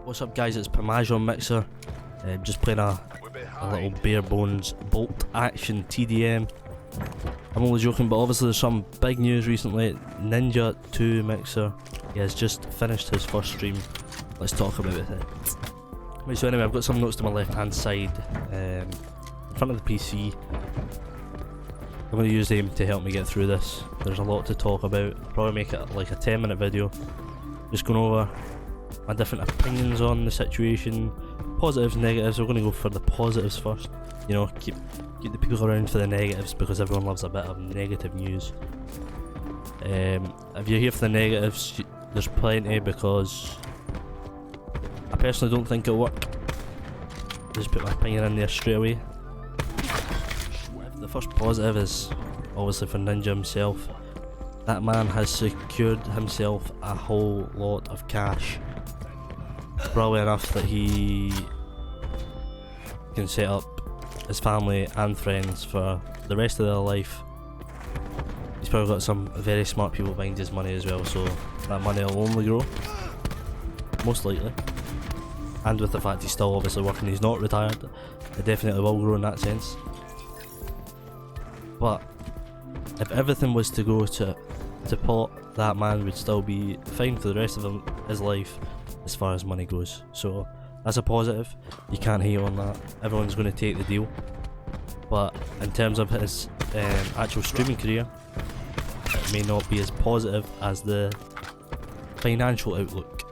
What's up guys, it's Pamaj on Mixer. Just playing a little bare bones bolt action TDM. I'm only joking, but obviously there's some big news recently. Ninja 2 Mixer, he has just finished his first stream. Let's talk about it. Right, so anyway, I've got some notes to my left hand side, in front of the PC. I'm going to use them to help me get through this. There's a lot to talk about. I'll probably make it like a 10-minute video, just going over my different opinions on the situation, positives, negatives. We're going to go for the positives first. You know, keep the people around for the negatives, because everyone loves a bit of negative news. If you're here for the negatives, there's plenty, because I personally don't think it'll work. Just put my opinion in there straight away. The first positive is obviously for Ninja himself. That man has secured himself a whole lot of cash. Probably enough that he can set up his family and friends for the rest of their life. He's probably got some very smart people behind his money as well, so that money will only grow, most likely. And with the fact he's still obviously working, he's not retired, it definitely will grow in that sense. But if everything was to go to pot, that man would still be fine for the rest of his life as far as money goes. So that's a positive. You can't hate on that. Everyone's going to take the deal. But in terms of his actual streaming career, it may not be as positive as the financial outlook.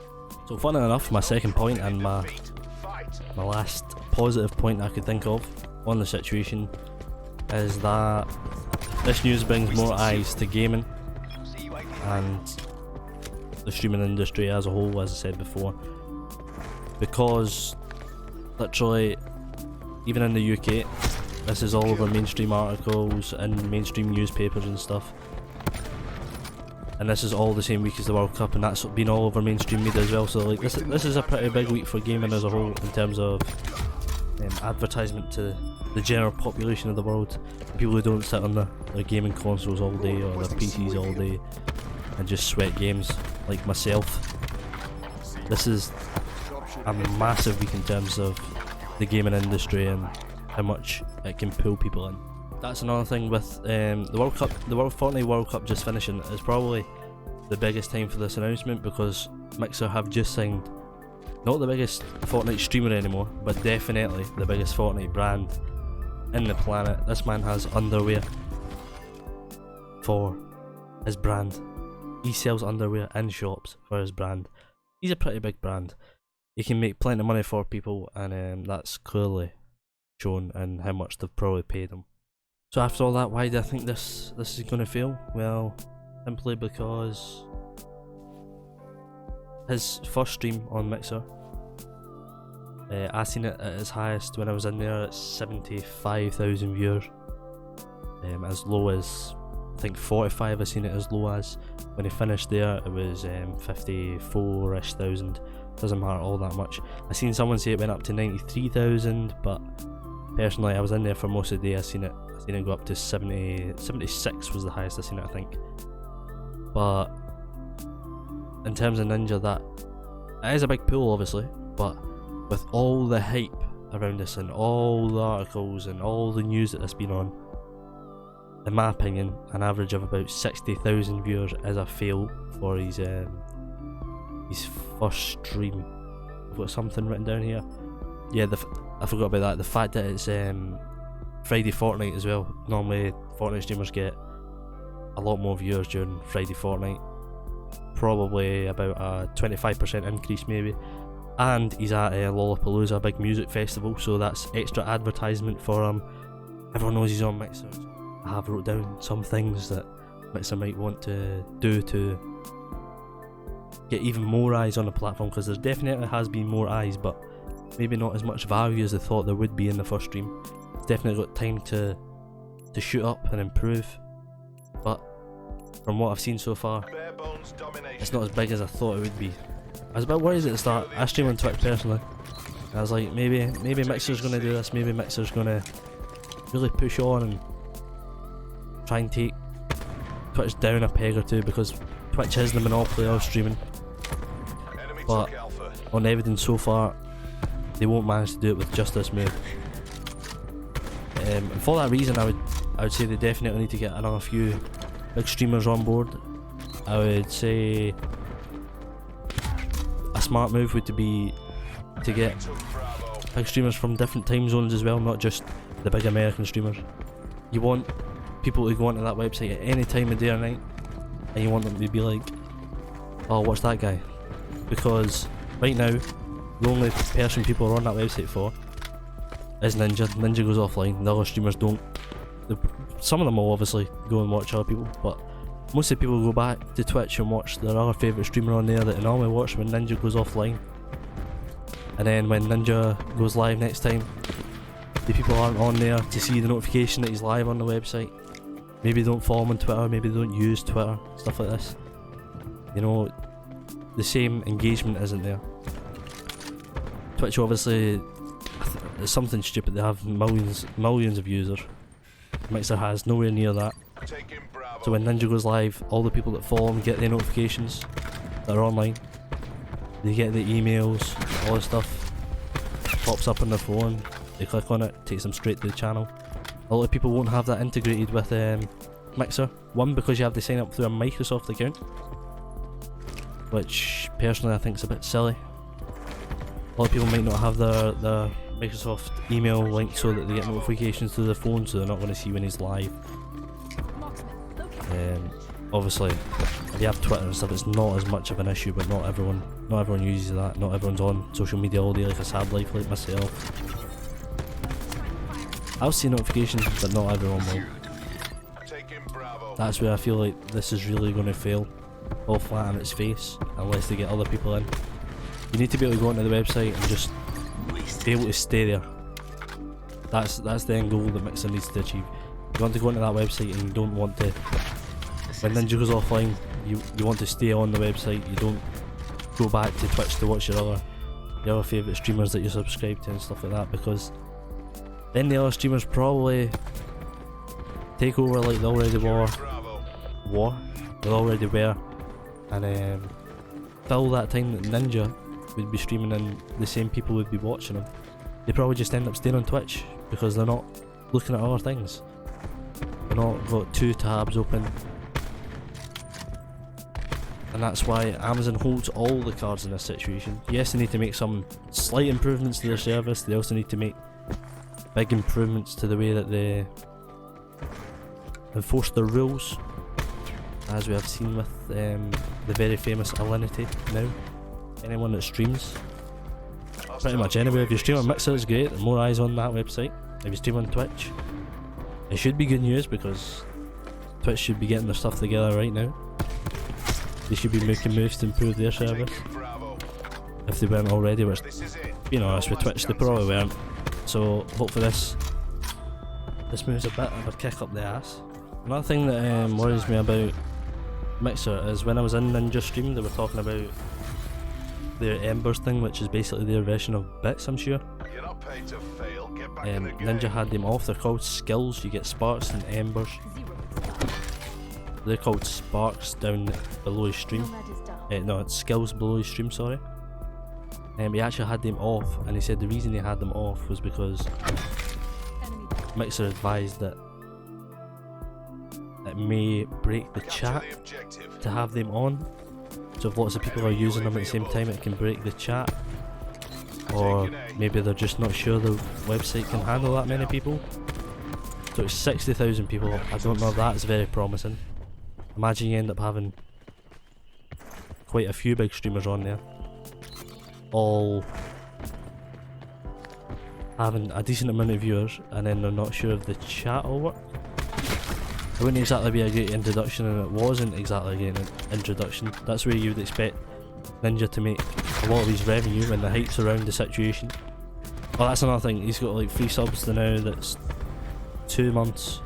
So funny enough, my second point and my last positive point I could think of on the situation is that this news brings more eyes to gaming and the streaming industry as a whole, as I said before, because literally even in the UK this is all over mainstream articles and mainstream newspapers and stuff, and this is all the same week as the World Cup, and that's been all over mainstream media as well. So like this is a pretty big week for gaming as a whole in terms of advertisement to the general population of the world, people who don't sit on their gaming consoles all day or their PCs all day and just sweat games like myself. This is a massive week in terms of the gaming industry and how much it can pull people in. That's another thing with the World Cup. The Fortnite World Cup just finishing is probably the biggest time for this announcement, because Mixer have just signed not the biggest Fortnite streamer anymore, but definitely the biggest Fortnite brand in the planet. This man has underwear for his brand. He sells underwear in shops for his brand. He's a pretty big brand. He can make plenty of money for people, and that's clearly shown in how much they've probably paid him. So after all that, why do I think this is going to fail? Well, simply because his first stream on Mixer, I seen it at its highest when I was in there at 75,000 viewers. As low as, I think 45 I seen it as low as. When he finished there it was 54-ish thousand. Doesn't matter all that much. I seen someone say it went up to 93,000, but personally I was in there for most of the day. I seen it go up to 76 was the highest I seen it, I think. But in terms of Ninja, that it is a big pool obviously, but with all the hype around this and all the articles and all the news that has been on, in my opinion, an average of about 60,000 viewers is a fail for his first stream. I've got something written down here. Yeah, I forgot about that. The fact that it's Friday Fortnite as well. Normally Fortnite streamers get a lot more viewers during Friday Fortnite. Probably about a 25% increase maybe. And he's at Lollapalooza, a big music festival, so that's extra advertisement for him. Everyone knows he's on Mixer. I have wrote down some things that Mixer might want to do to get even more eyes on the platform, because there definitely has been more eyes, but maybe not as much value as they thought there would be in the first stream. It's definitely got time to shoot up and improve, but from what I've seen so far, it's not as big as I thought it would be. I was a bit worried at the start. I stream on Twitch personally, and I was like, maybe Mixer's going to do this, maybe Mixer's going to really push on and try and take Twitch down a peg or two, because Twitch is the monopoly of streaming. But on evidence so far, they won't manage to do it with just this move. And for that reason, I would say they definitely need to get another few big streamers on board. I would say a smart move would be to get big streamers from different time zones as well, not just the big American streamers. You want people to go onto that website at any time of day or night, and you want them to be like, oh, what's that guy? Because right now, the only person people are on that website for is Ninja. Ninja goes offline, the other streamers don't. Some of them will obviously go and watch other people, but most of the people go back to Twitch and watch their other favourite streamer on there that they normally watch when Ninja goes offline. And then when Ninja goes live next time, the people aren't on there to see the notification that he's live on the website. Maybe they don't follow him on Twitter, maybe they don't use Twitter, stuff like this. You know, the same engagement isn't there. Twitch obviously, it's something stupid, they have millions of users. Mixer has nowhere near that. So when Ninja goes live, all the people that follow him get the notifications that are online. They get the emails, all this stuff pops up on their phone, they click on it, takes them straight to the channel. A lot of people won't have that integrated with Mixer. One, because you have to sign up through a Microsoft account, which personally I think is a bit silly. A lot of people might not have their Microsoft email linked so that they get notifications to their phone, so they're not going to see when he's live. Obviously, if you have Twitter and stuff, it's not as much of an issue, but not everyone uses that. Not everyone's on social media all day like a sad life like myself. I'll see notifications, but not everyone will. That's where I feel like this is really going to fail, all flat on its face, unless they get other people in. You need to be able to go onto the website and just be able to stay there. That's the end goal that Mixer needs to achieve. You want to go onto that website and you don't want to, when Ninja goes offline, you want to stay on the website. You don't go back to Twitch to watch your other favourite streamers that you subscribe to and stuff like that, because then the other streamers probably take over like they already were, and fill that time that Ninja would be streaming and the same people would be watching him. They probably just end up staying on Twitch because they're not looking at other things. They're not got two tabs open. And that's why Amazon holds all the cards in this situation. Yes, they need to make some slight improvements to their service. They also need to make big improvements to the way that they enforce their rules, as we have seen with the very famous Alinity now. Anyone that streams, pretty much anywhere, if you stream on Mixer it's great, the more eyes on that website. If you stream on Twitch, it should be good news, because Twitch should be getting their stuff together right now. They should be making moves to improve their service, if they weren't already, which, being honest with Twitch, they probably weren't. So hopefully this moves a bit of a kick up the ass. Another thing that worries me about Mixer is when I was in Ninja stream, they were talking about their Embers thing, which is basically their version of bits, I'm sure. Ninja had them off. They're called skills. You get sparks and embers. They're called sparks down below his stream. No, it's skills below his stream, sorry. He actually had them off, and he said the reason he had them off was because Mixer advised that it may break the chat to have them on. So if lots of people are using them at the same time, it can break the chat. Or maybe they're just not sure the website can handle that many people. So it's 60,000 people. I don't know if that's very promising. Imagine you end up having quite a few big streamers on there, all having a decent amount of viewers, and then they're not sure if the chat will work. It wouldn't exactly be a great introduction, and it wasn't exactly a great introduction. That's where you would expect Ninja to make a lot of his revenue, when the hype's around the situation. Oh, that's another thing, he's got like 3 subs to now, that's 2 months.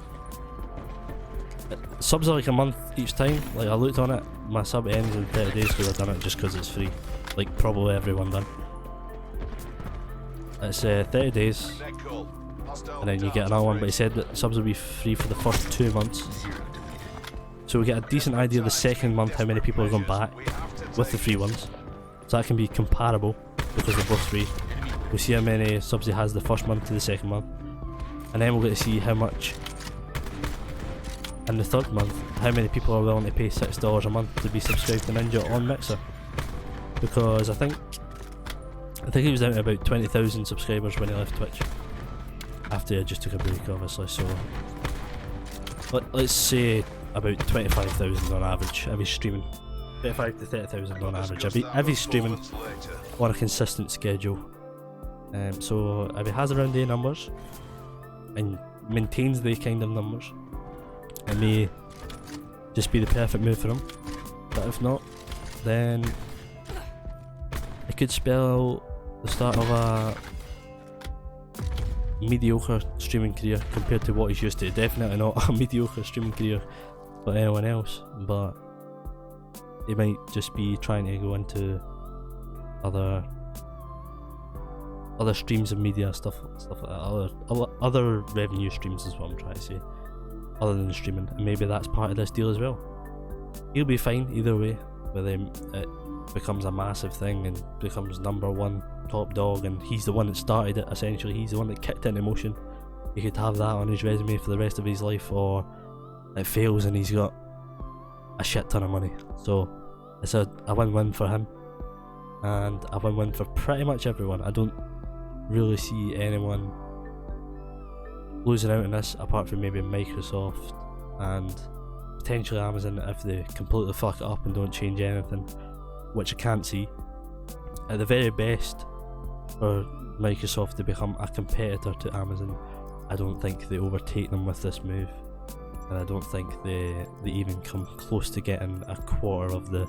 Subs are like a month each time. Like, I looked on it, my sub ends in 30 days because I've done it just because it's free. Like probably everyone done. It's 30 days and then you get another one, but he said that subs will be free for the first 2 months. So we get a decent idea of the second month how many people are going back with the free ones. So that can be comparable. because they're both free. We'll see how many subs he has the first month to the second month, and then we'll get to see how much in the third month, how many people are willing to pay $6 a month to be subscribed to Ninja on Mixer. Because I think he was down to about 20,000 subscribers when he left Twitch, after he just took a break obviously, so let's say about 25,000 on average if he's streaming. 25 to 30,000 on average if he's streaming on a consistent schedule. So if he has around the numbers and maintains the kind of numbers, it may just be the perfect move for him. But if not, then it could spell the start of a mediocre streaming career compared to what he's used to. Definitely not a mediocre streaming career for anyone else, but he might just be trying to go into other streams of media, stuff like that, other revenue streams is what I'm trying to say, other than streaming, and maybe that's part of this deal as well. He'll be fine either way, whether it becomes a massive thing and becomes #1 top dog and he's the one that started it, essentially he's the one that kicked it into motion. He could have that on his resume for the rest of his life, or it fails and he's got a shit ton of money. So it's a win-win for him and a win-win for pretty much everyone. I don't really see anyone losing out on this apart from maybe Microsoft and potentially Amazon if they completely fuck it up and don't change anything, which I can't see. At the very best, for Microsoft to become a competitor to Amazon, I don't think they overtake them with this move, and I don't think they even come close to getting a quarter of the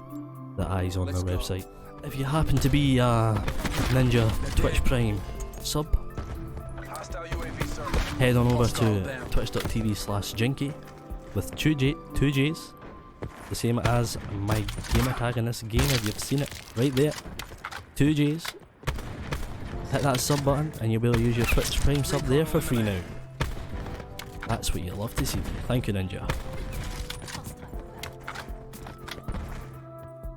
eyes on their website. If you happen to be a Ninja Twitch Prime sub, head on over to twitch.tv/Jinky with two J's, the same as my gamer tag in this game if you've seen it, right there, 2 J's. Hit that sub button and you'll be able to use your Twitch Prime sub there for free now. That's what you love to see. Thank you, Ninja.